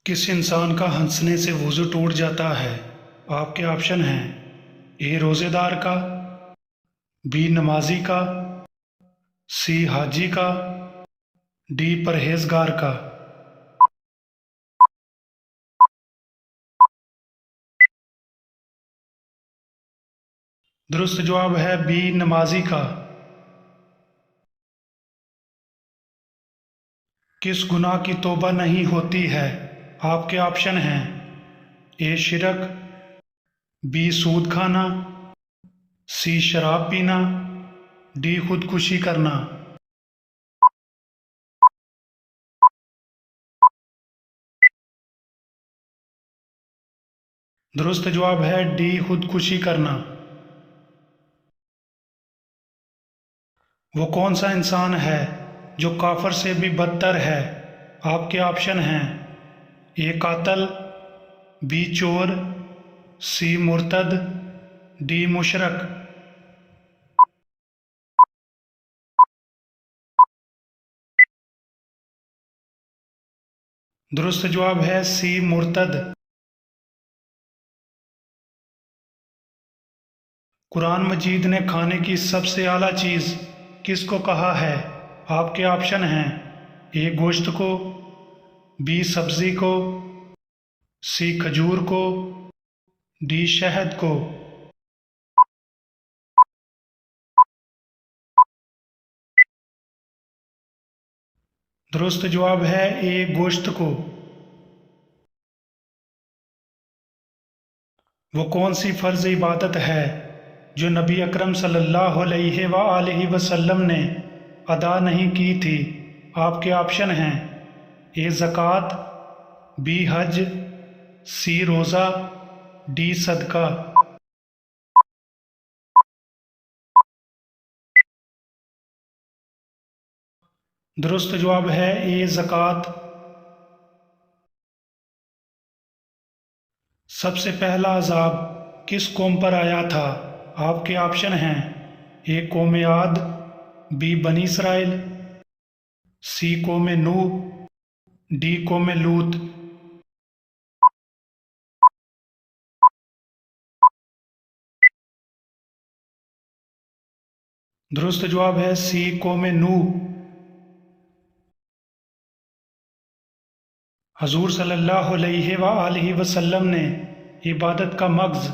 किस इंसान का हंसने से वजू टूट जाता है? आपके ऑप्शन हैं: ए रोज़ेदार का, बी नमाजी का, सी हाजी का, डी परहेजगार का। दुरुस्त जवाब है बी नमाजी का। किस गुनाह की तौबा नहीं होती है? आपके ऑप्शन हैं: ए शिरक, बी सूद खाना, सी शराब पीना, डी खुदकुशी करना। दुरुस्त जवाब है डी खुदकुशी करना। वो कौन सा इंसान है जो काफर से भी बदतर है? आपके ऑप्शन हैं: ए कातल, बी चोर, सी मुर्तद, डी मुशरक। दुरुस्त जवाब है सी मुर्तद। कुरान मजीद ने खाने की सबसे आला चीज़ किसको कहा है? आपके ऑप्शन हैं: ए गोश्त को, बी सब्जी को, सी खजूर को, डी शहद को। दुरुस्त जवाब है ए गोश्त को। वो कौन सी फ़र्ज़ इबादत है जो नबी अकरम सल्लल्लाहु अलैहि वसल्लम ने अदा नहीं की थी? आपके ऑप्शन हैं: ए ज़कात, बी हज, सी रोज़ा, डी सदका। दुरुस्त जवाब है ए ज़कात। सबसे पहला अज़ाब किस कौम पर आया था? आपके ऑप्शन हैं: ए कौम आद, बी बनी इसराइल, सी कौम नूह, डी कौम लूत। दुरुस्त जवाब है सी कौम नूह। हजूर सल्लल्लाहु अलैहि वसल्लम ने इबादत का मग़ज़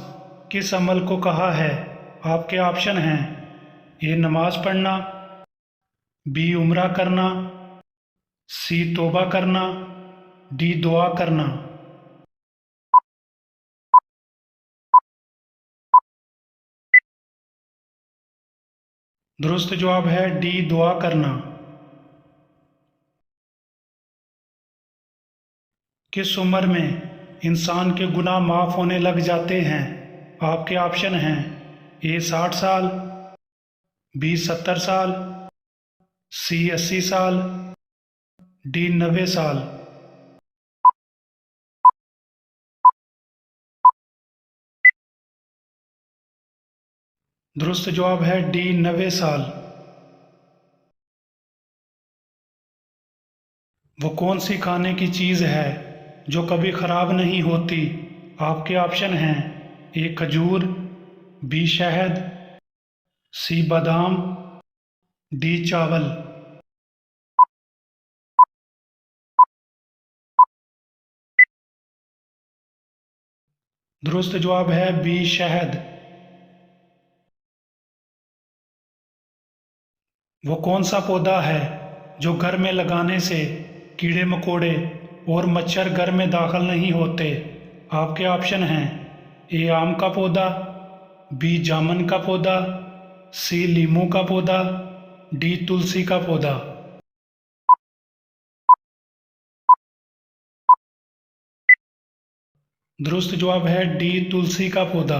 किस अमल को कहा है? आपके ऑप्शन हैं: ए नमाज पढ़ना, बी उम्रा करना, सी तौबा करना, डी दुआ करना। दुरुस्त जवाब है डी दुआ करना। किस उम्र में इंसान के गुनाह माफ़ होने लग जाते हैं? आपके ऑप्शन हैं: ए 60 साल, बी 70 साल, सी 80 साल, डी 90 साल। दुरुस्त जवाब है डी 90 साल। वो कौन सी खाने की चीज़ है जो कभी ख़राब नहीं होती? आपके ऑप्शन हैं: ए खजूर, बी शहद, सी बादाम, डी चावल। दुरुस्त जवाब है बी शहद। वो कौन सा पौधा है जो घर में लगाने से कीड़े मकोड़े और मच्छर घर में दाखिल नहीं होते? आपके ऑप्शन हैं: ए आम का पौधा, बी जामुन का पौधा, सी लीमू का पौधा, डी तुलसी का पौधा। दुरुस्त जवाब है डी तुलसी का पौधा।